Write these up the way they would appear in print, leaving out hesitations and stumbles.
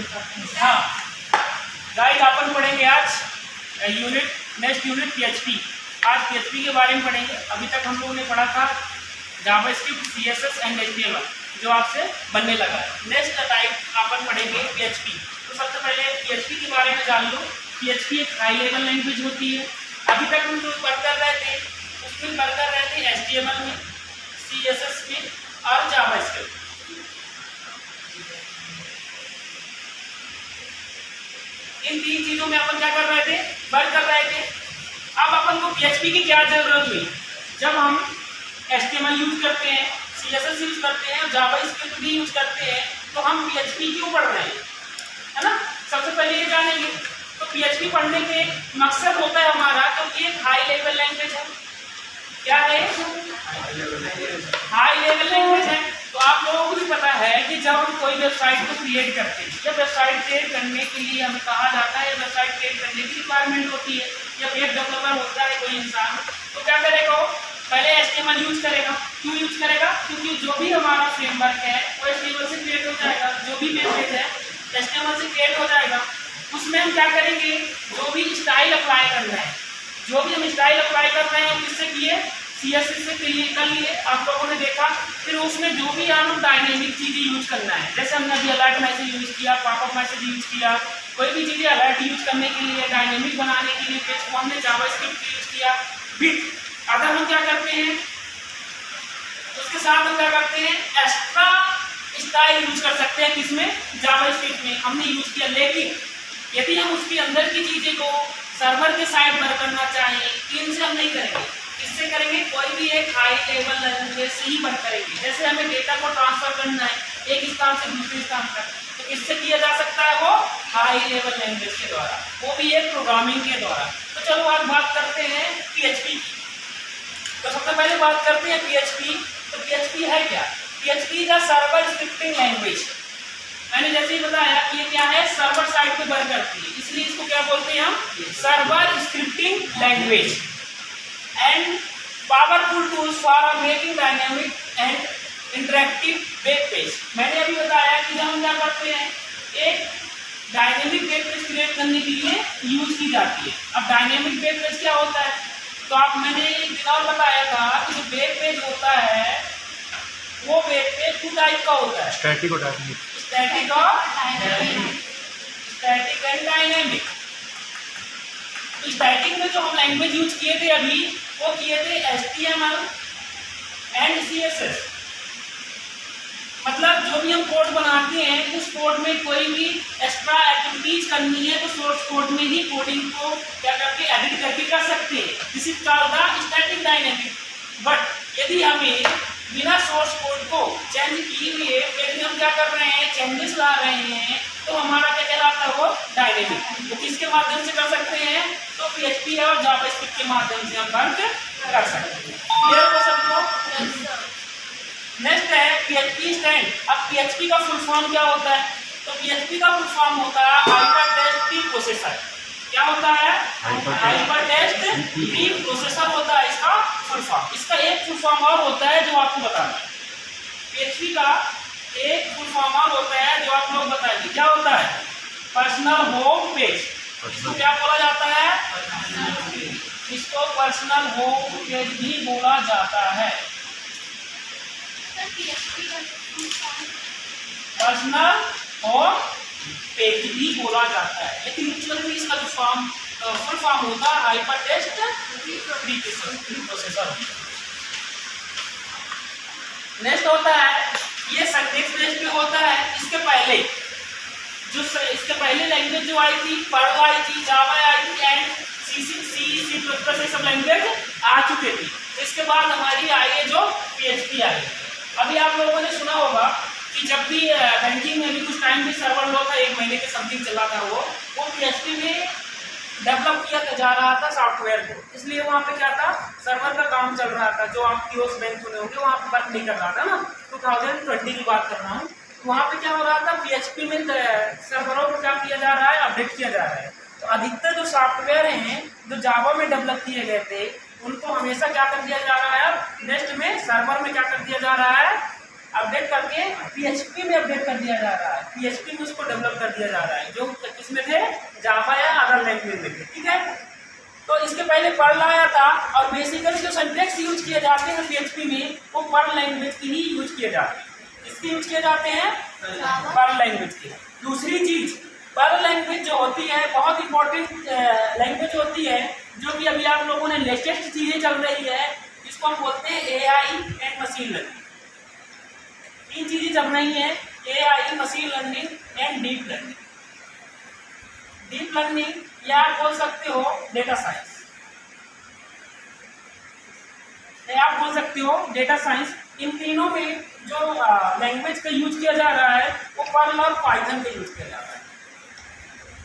हाँ गाइस, अपन पढ़ेंगे आज नेक्स्ट यूनिट PHP। आज PHP के बारे में पढ़ेंगे। अभी तक हम लोगों ने पढ़ा था जावास्क्रिप्ट, CSS एंड HTML जो आपसे बनने लगा है। नेक्स्ट टाइप अपन पढ़ेंगे PHP। तो सबसे पहले PHP के बारे में जान लो। PHP एक हाई लेवल लैंग्वेज होती है। अभी तक हम जो पढ़ कर रहे थे उसमें पढ़ कर रहे थे HTML में, CSS में और जावास्क्रिप्ट। इन तीन चीजों में अपन क्या कर रहे थे, वर्क कर रहे थे। अब अपन को PHP की क्या जरूरत हुई? जब हम HTML यूज करते हैं, CSS यूज करते हैं, जावास्क्रिप्ट भी यूज करते हैं, तो हम PHP क्यों पढ़ रहे हैं, है ना? सबसे पहले ये जानेंगे। तो PHP पढ़ने के मकसद होता है हमारा, क्योंकि एक हाई लेवल लैंग्वेज है। क्या है? हाई लेवल लैंग्वेज है। तो आप लोगों को भी पता है कि जब हम कोई वेबसाइट को क्रिएट करते हैं, जब वेबसाइट क्रिएट करने के लिए हमें कहा जाता है, वेबसाइट क्रिएट करने की रिक्वायरमेंट होती है। जब वेब डेवलपर होता है कोई इंसान, तो क्या करेगा वो? पहले HTML यूज करेगा। क्यों यूज करेगा? क्योंकि जो भी हमारा फ्रेमवर्क है वो HTML से क्रिएट हो जाएगा। जो भी पेज है HTML से क्रिएट हो जाएगा। उसमें हम क्या करेंगे, जो भी स्टाइल अप्लाई करना है, जो भी हम स्टाइल अप्लाई कर रहे हैं किससे किए? CSS से कर लिए, आप लोगों ने देखा। फिर उसमें जो भी हम डायनेमिक चीज़ें यूज करना है, जैसे हमने अभी अलर्ट मैसेज यूज किया, पॉपअप मैसेज यूज किया, कोई भी चीज़ें अलर्ट यूज करने के लिए, डायनेमिक बनाने के लिए पेज को हमने जावास्क्रिप्ट यूज किया। बिट अगर हम क्या करते हैं, उसके साथ हम क्या करते हैं, एक्स्ट्रा स्टाइल यूज कर सकते हैं। किसमें? जावास्क्रिप्ट में हमने यूज किया। लेकिन यदि हम उसके अंदर की चीज़ें को सर्वर के साइड वर्क करना चाहें, इनसे हम नहीं करेंगे। किससे करेंगे? कोई भी एक हाई लेवल लैंग्वेज से ही वर्क करेंगे। जैसे हमें डेटा को ट्रांसफर करना है एक स्थान से दूसरे स्थान तक, तो किससे किया जा सकता है? वो हाई लेवल लैंग्वेज के द्वारा, वो भी एक प्रोग्रामिंग के द्वारा। तो चलो आज बात करते हैं PHP की। तो सबसे पहले बात करते हैं PHP। तो PHP है क्या? PHP का सर्वर स्क्रिप्टिंग लैंग्वेज। मैंने जैसे ही बताया कि ये क्या है, सर्वर साइड पे वर्क करती है, इसलिए इसको क्या बोलते हैं हम? Server scripting language. And powerful tools for making dynamic and interactive web page. मैंने अभी बताया कि जब हम क्या करते हैं, एक डायनेमिक वेब पेज क्रिएट करने के लिए यूज की जाती है। अब डायनेमिक वेब पेज क्या होता है? तो आप मैंने एक दिन और बताया था कि जो वेब पेज होता है वो वेब पेज 2 टाइप का होता है, स्टैटिक और डायनेमिक। Static and dynamic. तो स्टैटिक में जो हम लैंग्वेज यूज किए थे अभी, वो किए थे HTML एंड CSS। मतलब जो भी हम कोड बनाते हैं, उस कोड में कोई भी एक्स्ट्रा एक्टिविटीज करनी है तो सोर्स कोड में ही कोडिंग को क्या करके एडिट करके कर सकते हैं। This is called the static dynamic. But यदि हमें बिना सोर्स कोड को चेंज किए हुए यदि हम क्या कर रहे हैं, चेंजेस ला रहे हैं, तो हमारा क्या कहलाता है? वो डायनेमिक। तो किसके माध्यम से कर सकते हैं? तो PHP और जावास्क्रिप्ट के माध्यम से हम वर्क कर सकते हैं। क्लियर हो सबको? नेक्स्ट है PHP स्टैंड। अब PHP का फुल फॉर्म क्या होता है? तो PHP का फुल फॉर्म होता है हाइपर टेक्स्ट प्री प्रोसेसर। क्या होता है? हाइपर टेक्स्ट प्री प्रोसेसर होता है इसका फुल फॉर्म। इसका एक फुल फॉर्म और होता है जो आपको बताना है। PHP का एक फुल फॉर्म और होता है जो आप लोग बताएंगे। क्या होता है? Personal home page. इसको क्या बोला जाता है? इसको पर्सनल होम पेज भी बोला जाता है। पर्सनल होम पेज भी बोला जाता है, लेकिन एक्चुअली इसका जो फुल फॉर्म होता है hyper text pre processor. Next होता है, ये सिंटैक्स बेस्ड में होता है। इसके पहले लैंग्वेज जो आई थी, पर्ल आई थी, जावा आई थी एंड C++ सब लैंग्वेज आ चुके थे। इसके बाद हमारी आई है जो PHP आई। अभी आप लोगों ने सुना होगा कि जब भी बैंकिंग में भी कुछ टाइम भी सर्वर लो था, 1 महीने के समथिंग चला था, वो PHP में डेवलप किया जा रहा था सॉफ्टवेयर को। इसलिए वहाँ पे क्या था, सर्वर का काम चल रहा था। जो आप कियोस्क बैंक सुने होंगे वहाँ पे वर्क नहीं कर रहा था ना, 2020 की बात कर रहा हूँ। वहाँ पे क्या हो रहा था, PHP में सर्वरों को क्या किया जा रहा है, अपडेट किया जा रहा है। तो अधिकतर जो सॉफ्टवेयर हैं जो जावा में डेवलप किए गए थे, उनको हमेशा क्या कर दिया जा रहा है, नेक्स्ट में सर्वर में क्या कर दिया जा रहा है, अपडेट करके PHP में अपडेट कर दिया जा रहा है, PHP में उसको डेवलप कर दिया जा रहा है, जो किसमें थे, जावा या अदर लैंग्वेज में थे, ठीक है। तो इसके पहले पर्ल आया था, और बेसिकली जो सिंटैक्स यूज किए जाते हैं PHP में वो पर्ल लैंग्वेज की ही यूज किए जाते हैं। किसके यूज किए जाते हैं, पर्ल लैंग्वेज की। दूसरी चीज, पर्ल लैंग्वेज जो होती है बहुत इंपॉर्टेंट लैंग्वेज होती है, जो कि अभी आप लोगों ने लेटेस्ट चीजें चल रही है, जिसको हम बोलते हैं AI एंड मशीन लर्निंग। तीन चीजें चल रही हैं, AI, machine learning and deep learning. Deep learning या आप बोल सकते हो डेटा साइंस, या आप बोल सकते हो डेटा साइंस। इन तीनों में जो लैंग्वेज का यूज किया जा रहा है वो पर्ल और पाइथन का यूज किया जा रहा है,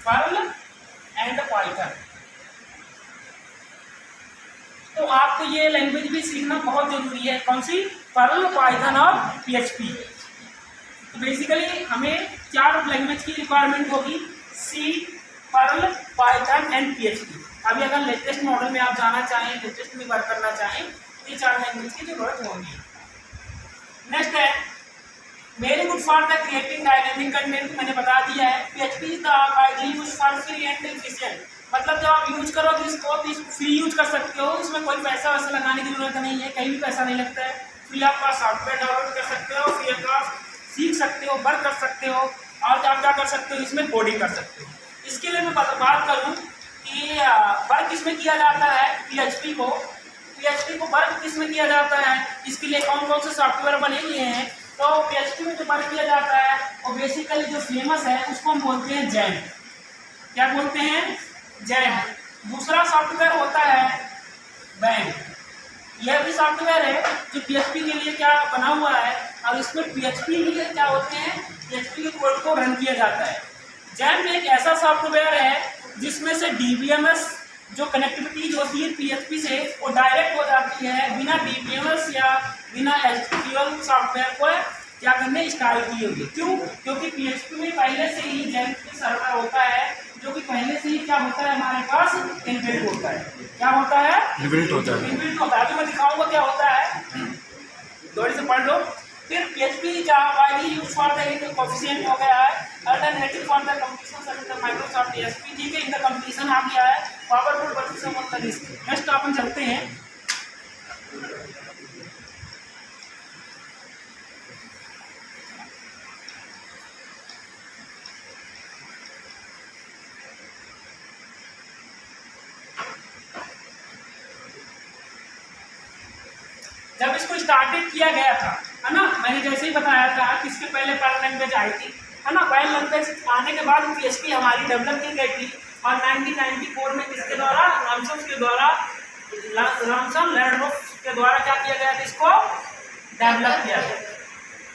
पर्ल एंड पाइथन। तो आपको ये लैंग्वेज भी सीखना बहुत जरूरी है, कौन सी, पर्ल, पाइथन और PHP। तो बेसिकली हमें 4 लैंग्वेज की रिक्वायरमेंट होगी, सी, पर्ल, पाइथन एंड PHP। अभी अगर लेटेस्ट मॉडल में आप जाना चाहें, लेटेस्ट में वर्क करना चाहें, ये 4 लैंग्वेज की जरूरत होगी। नेक्स्ट है very good for the creating dynamic content, मैंने बता दिया है। PHP is the widely used for free and efficient, मतलब जब आप यूज करोगे इसको तो फ्री यूज कर सकते हो, इसमें कोई पैसा वैसा लगाने की जरूरत नहीं है, कहीं भी पैसा नहीं लगता है। फ्री आपका सॉफ्टवेयर डाउनलोड कर सकते हो, फ्री आप सीख सकते हो, वर्क कर सकते हो, और आप क्या कर सकते हो, इसमें कोडिंग कर सकते हो। इसके लिए मैं बात करूँ कि वर्क किसमें किया जाता है, PHP को वर्क किसमें किया जाता है, इसके लिए कौन कौन से सॉफ्टवेयर बने हुए हैं। तो PHP में जो वर्क किया जाता है वो बेसिकली जो फेमस है उसको हम बोलते हैं जैम। क्या बोलते हैं, जैम। दूसरा सॉफ्टवेयर होता है बैंक, यह भी सॉफ्टवेयर है जो PHP के लिए क्या बना हुआ है, और इसमें PHP के लिए क्या होते हैं, PHP के कोड को रन किया जाता है। जैम एक ऐसा सॉफ्टवेयर है जिसमें से DBMS जो कनेक्टिविटी जो होती है PHP से वो डायरेक्ट हो जाती है, बिना DBMS या बिना SQL सॉफ्टवेयर को क्या करने इंस्टॉल की होगी। क्यों, क्योंकि PHP में पहले से ही जैम सर्वर होता है, जो कि पहले से ही क्या होता है, हमारे पास इनबिल्ट होता है। क्या होता है, इनबिल्ट होता है। अभी मैं दिखाऊंगा क्या होता है, थोड़ी से पढ़ लो। फिर PHP widely used for the coefficient हो गया है, alternative for the completion service the Microsoft ASP, ठीक है, इन द कंप्लीशन आ गया है, powerful version of the list. Next अपन चलते हैं, जब इसको स्टार्टेड किया गया था, है ना, मैंने जैसे ही बताया था कि इसके पहले पर्ल लैंग्वेज आई थी, है ना। पर्ल लैंग्वेज आने के बाद PHP हमारी डेवलप की गई थी, और 1994 में किसके द्वारा, रॉमसन के द्वारा, रॉमसन लैंडरोफ के द्वारा क्या किया गया था, इसको डेवलप किया गया।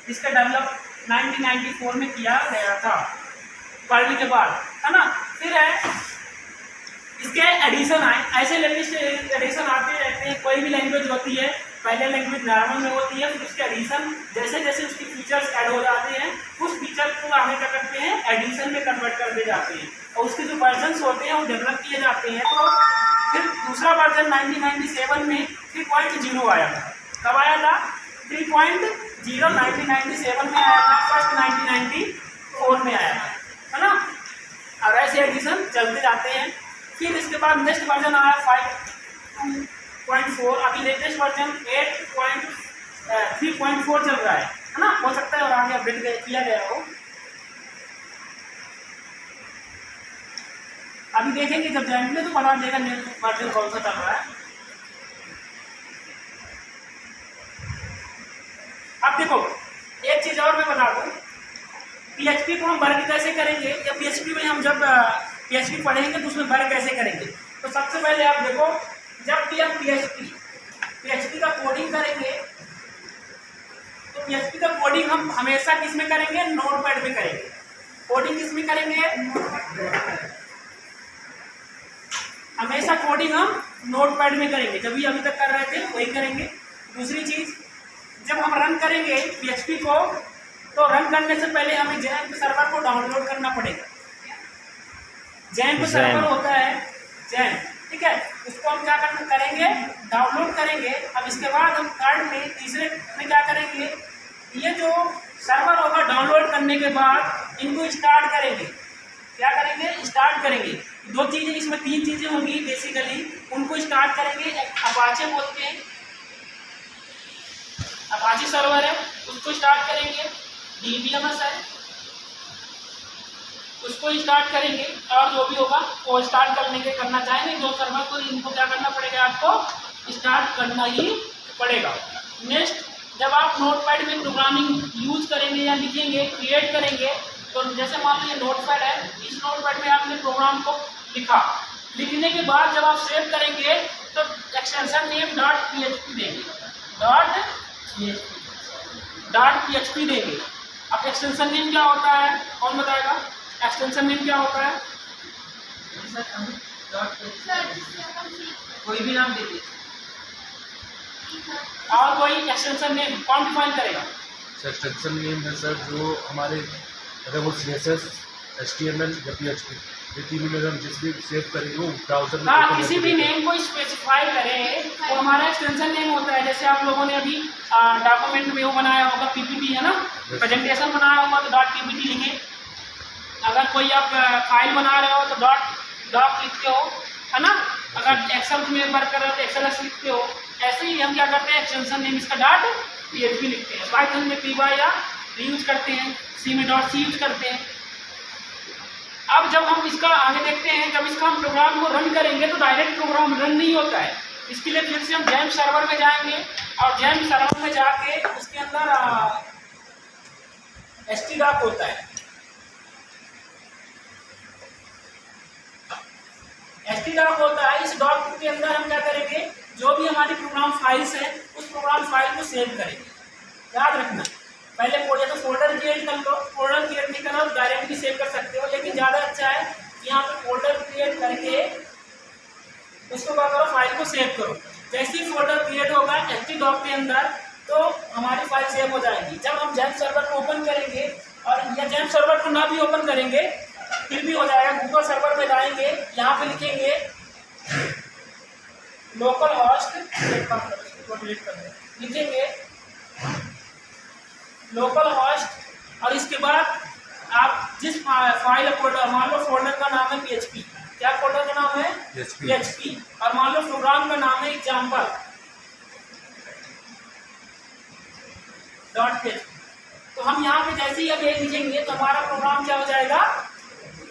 इसका डेवलप 1994 में किया गया था पर्ल के बाद, है ना। फिर है इसके एडिशन आए, ऐसे लेटेस्ट एडिशन आते रहते हैं। कोई भी लैंग्वेज होती है, पहले लैंग्वेज नॉर्मल में होती है, फिर उसके एडिशन, जैसे जैसे उसकी फीचर्स ऐड हो जाते हैं, उस फीचर को हमें क्या करते हैं, एडिशन में कन्वर्ट कर दे जाते हैं, और उसके जो वर्जन्स होते हैं वो डेवलप किए जाते हैं। तो फिर दूसरा वर्जन 1997 में 3.0 आया था। कब आया था, 3.0 1997 में आया था, फर्स्ट 1994 में आया था, है ना। और ऐसे एडिशन चलते जाते हैं। फिर इसके बाद नेक्स्ट वर्जन आया 5.4, अभी लेटेस्ट वर्जन 3.4 चल रहा है ना, हो सकता है और आगे अपडेट किया गया हो। अभी देखेंगे जब जाएंगे तो पता देगा वर्जन कौन सा चल रहा है। अब देखो एक चीज और मैं बता दूं, PHP को हम वर्क कैसे करेंगे, या PHP में हम जब PHP पढ़ेंगे तो उसमें वर्क कैसे करेंगे। तो सबसे पहले आप देखो, जब भी हम PHP का कोडिंग करेंगे तो PHP का कोडिंग हम हमेशा किस में करेंगे, नोटपैड में करेंगे। कोडिंग किस में करेंगे, हमेशा कोडिंग हम नोटपैड में करेंगे, जब भी अभी तक कर रहे थे वही करेंगे। दूसरी चीज, जब हम रन करेंगे PHP को, तो रन करने से पहले हमें जैम्प सर्वर को डाउनलोड करना पड़ेगा। जैम्प सर्वर होता है जैम्प, ठीक है, उसको हम क्या करेंगे, डाउनलोड करेंगे। अब इसके बाद हम थर्ड में, तीसरे में क्या करेंगे, ये जो सर्वर होगा डाउनलोड करने के बाद इनको स्टार्ट करेंगे। क्या करेंगे? स्टार्ट करेंगे। दो चीज़ें इसमें, तीन चीज़ें होंगी बेसिकली, उनको स्टार्ट करेंगे। अपाचे बोलते हैं, अपाचे सर्वर है, उसको स्टार्ट करेंगे। DBMS है, उसको स्टार्ट करेंगे। और जो भी होगा वो स्टार्ट करना चाहेंगे दो सर्वर को, इनको क्या करना पड़ेगा? आपको स्टार्ट करना ही पड़ेगा। नेक्स्ट, जब आप नोटपैड में प्रोग्रामिंग यूज करेंगे या लिखेंगे, क्रिएट करेंगे, तो जैसे मान लीजिए नोटपैड है, इस नोटपैड में आपने प्रोग्राम को लिखा। लिखने के बाद जब आप सेव करेंगे तो एक्सटेंशन नेम .php देंगे, .php देंगे। अब एक्सटेंशन नेम क्या होता है, कौन बताएगा? एक्सटेंशन नेम क्या होता है? कोई भी नाम दीजिए। और कोई एक्सटेंशन नेम कौन डिफाइन करेगा? एक्सटेंशन नेम है सर जो हमारे अगर वो CSS, HTML या PHP ये तीनों में हम जिस भी सेव करेंगे वो ब्राउजर में। हाँ, किसी भी नेम को स्पेसिफाई करें वो हमारा एक्सटेंशन नेम होता है। जैसे आप लोगों ने अभी डॉक्यूमेंट में वो बनाया होगा, PPT है ना, प्रेजेंटेशन बनाया होगा तो .ppt लिखे। अगर कोई आप फाइल बना रहे हो तो डॉक लिखते हो, है ना। अगर एक्सेल में वर्क कर रहे हो तो XLS लिखते हो। ऐसे ही हम क्या करते हैं, एक्सटेंशन नेम इसका .php लिखते हैं। पाइथन में py या यूज करते हैं, C में .c यूज करते हैं। अब जब हम इसका आगे देखते हैं, जब इसका हम प्रोग्राम को रन करेंगे तो डायरेक्ट प्रोग्राम रन नहीं होता है। इसके लिए फिर से हम जेम सर्वर में जाएंगे और जेम सर्वर में जाके उसके अंदर htdoc होता है। htdoc होता है, इस डॉक के अंदर हम क्या करेंगे, जो भी हमारी प्रोग्राम फाइल्स है उस प्रोग्राम फाइल को सेव करेंगे। याद रखना, पहले या तो फोल्डर क्रिएट कर लो, फोल्डर क्रिएट नहीं करना तो डायरेक्ट भी सेव कर सकते हो, लेकिन ज़्यादा अच्छा है यहाँ पे फोल्डर क्रिएट करके उसको क्या करो, फाइल को सेव करो। जैसे ही फोल्डर क्रिएट होगा htdoc के अंदर तो हमारी फाइल सेव हो जाएगी। जब हम जेम सर्वर को ओपन करेंगे, और या जेम सर्वर को ना भी ओपन करेंगे फिर भी हो जाएगा, गूगल सर्वर में जाएंगे, यहाँ पे लिखेंगे लोकल होस्ट, लिखेंगे लोकल होस्ट, और इसके बाद आप जिस फाइल फोल्डर, मान लो फोल्डर का नाम है PHP, क्या फोल्डर का नाम है? PHP, और मान लो प्रोग्राम का नाम है example.php। तो हम यहाँ पे जैसे ही अब ये लिखेंगे तो हमारा प्रोग्राम क्या हो जाएगा,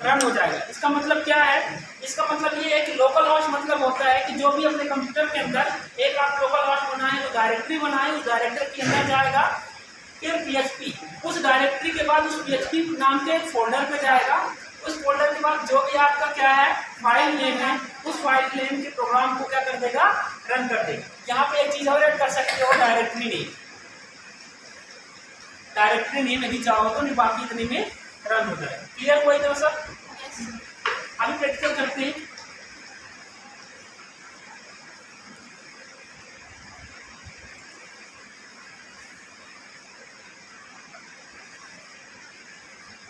रन हो जाएगा। इसका मतलब क्या है? इसका मतलब ये है कि लोकल होस्ट मतलब होता है कि जो भी अपने कंप्यूटर के अंदर एक आप लोकल होस्ट बनाए, तो डायरेक्टरी बनाए, उस डायरेक्टरी के अंदर जाएगा फिर PHP, उस डायरेक्टरी के बाद उस PHP नाम के एक फोल्डर पे जाएगा। उस फोल्डर के बाद जो भी आपका क्या है फाइल नेम है, उस फाइल नेम के प्रोग्राम को क्या कर देगा, रन कर देगा। यहाँ पे एक चीज और ऐड कर सकते हो, डायरेक्टरी नेम यदि चाहो तो, नहीं बाकी इतने में रन हो जाएगा। क्लियर कोई तो सर? अभी प्रैक्टिकल करते हैं।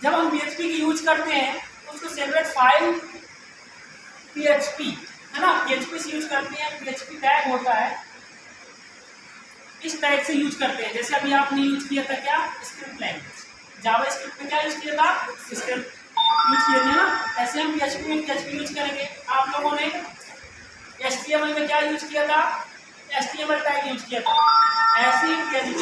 जब हम PHP की यूज करते हैं तो उसको सेपरेट फाइल PHP, है ना, PHP से यूज करते हैं। PHP टैग होता है, इस टैग से यूज करते हैं। जैसे अभी आपने यूज किया था क्या, स्क्रिप्ट लैंग्वेज, जावा स्क्रिप्ट में क्या यूज किया था, स्क्रिप्ट यूज किए थे ना। ऐसे हम PHP में PHP यूज करेंगे। आप लोगों ने HTML में क्या यूज किया था, HTML टैग यूज किया था। ऐसे ही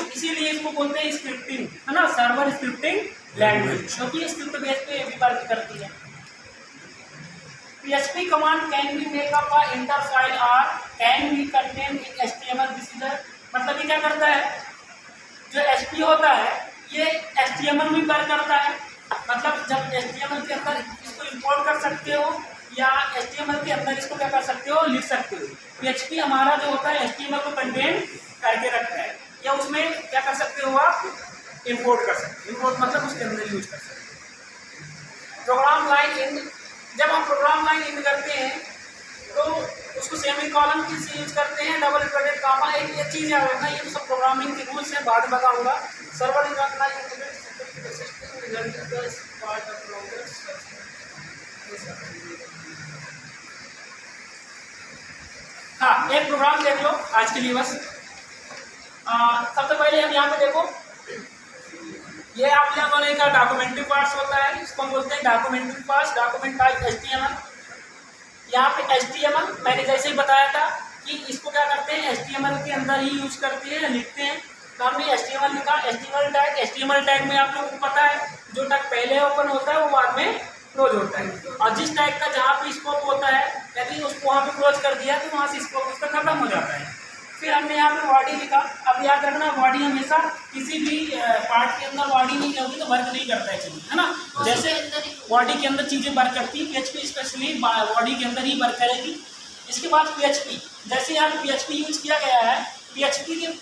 इसीलिए इसको बोलते हैं स्क्रिप्टिंग, है ना, सर्वर स्क्रिप्टिंग लैंग्वेज, क्योंकि स्क्रिप्ट बेस पे भी वर्क करती है। PHP command can be make up a enter file or can be contain in HTML। This is मतलब ये क्या करता है, जो HP होता है ये HTML में वर्क करता है। मतलब जब HTML के अंदर इसको इंपोर्ट कर सकते हो या HTML के अंदर इसको क्या कर सकते हो, लिख सकते हो। PHP हमारा जो होता है HTML को कंटेन करके रखता है, या उसमें क्या कर सकते हो आप, इंपोर्ट कर सकते हो। इंपोर्ट मतलब उसके अंदर यूज कर सकते हो। प्रोग्राम लाइन एंड, जब हम प्रोग्राम लाइन एंड करते हैं तो उसको सेमीकोलन की से यूज करते हैं, डबल इन्वर्टेड कामा। एक ये चीज़ याद रखना, ये तो सब प्रोग्रामिंग के रूल्स हैं, बाद में बताऊंगा। सर्वर हाँ, एक प्रोग्राम देख लो आज के लिए बस। सबसे पहले हम यहाँ पे देखो ये आप लोगों का डॉक्यूमेंट्री पार्ट्स होता है, इसको हम बोलते हैं documentary parts, document type HTML। यहाँ पे HTML मैंने जैसे ही बताया था कि इसको क्या करते हैं, HTML के अंदर ही यूज करते हैं, लिखते हैं। तो हमने HTML लिखा, HTML टैग में आप लोगों को पता है जो टैग पहले ओपन होता है वो बाद में क्लोज होता है, और जिस टैग का जहाँ पे स्कोप होता है यदि उसको वहाँ पे क्लोज कर दिया तो वहाँ से स्कोप उसका खत्म हो जाता है। फिर हमने यहाँ पे बॉडी लिखा। अब याद रखना बॉडी हमेशा किसी भी पार्ट के अंदर बॉडी नहीं होगी तो वर्क नहीं करता है चीज़, है ना। जैसे बॉडी के अंदर चीज़ें वर्क करती है, PHP स्पेशली बॉडी के अंदर ही वर्क करेगी। इसके बाद PHP, जैसे यहाँ पे PHP यूज किया गया है, PHP के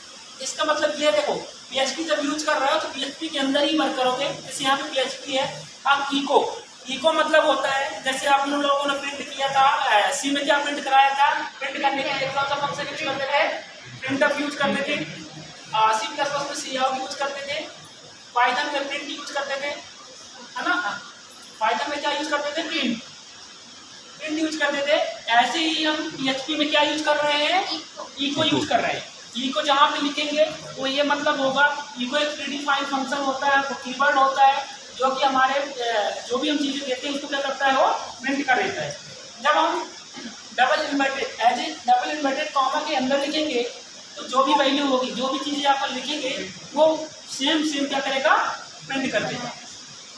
इसका मतलब ये देखो, PHP जब यूज कर रहे हो तो PHP के अंदर ही वर्क करोगे। जैसे यहाँ पे PHP है। अब इको मतलब होता है, जैसे आप लोगों ने प्रिंट किया था, सी में क्या प्रिंट कराया था, प्रिंट करने के लिए कौन सा फंक्शन यूज करते थे, प्रिंटफ यूज करते थे। C++ में सीआउट यूज करते थे, पाइथन में प्रिंट यूज करते थे, है ना। पाइथन में क्या यूज करते थे, प्रिंट यूज करते थे। ऐसे ही हम PHP में क्या यूज कर रहे हैं, इको यूज कर रहे हैं। इको जहाँ पे लिखेंगे वो ये मतलब होगा, इको एक प्रीडिफाइंड फंक्शन होता है, वो कीवर्ड होता है जो कि हमारे जो भी हम चीज़ें देते हैं उसको क्या करता है, वो प्रिंट कर देता है। जब हम डबल इन्वर्टेड कॉमा के अंदर लिखेंगे तो जो भी वैल्यू होगी, जो भी चीज़ें आप लिखेंगे वो सेम क्या करेगा, प्रिंट कर देगा।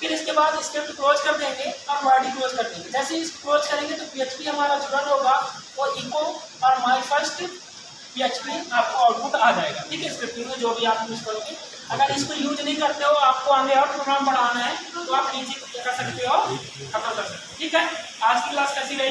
फिर इसके बाद स्क्रिप्ट क्लोज कर देंगे और बॉडी क्लोज कर देंगे। जैसे ही क्लोज करेंगे तो PHP हमारा जुड़ा होगा, वो इको और माई फर्स्ट PHP आपको आउटपुट आ जाएगा, ठीक है। स्क्रिप्टिंग में जो भी आप यूज करोगे, अगर इसको यूज नहीं करते हो, आपको आगे और प्रोग्राम बढ़ाना है तो आप नीचे कर सकते हो, खत्म कर सकते हो, ठीक है। आज की क्लास कैसी रही?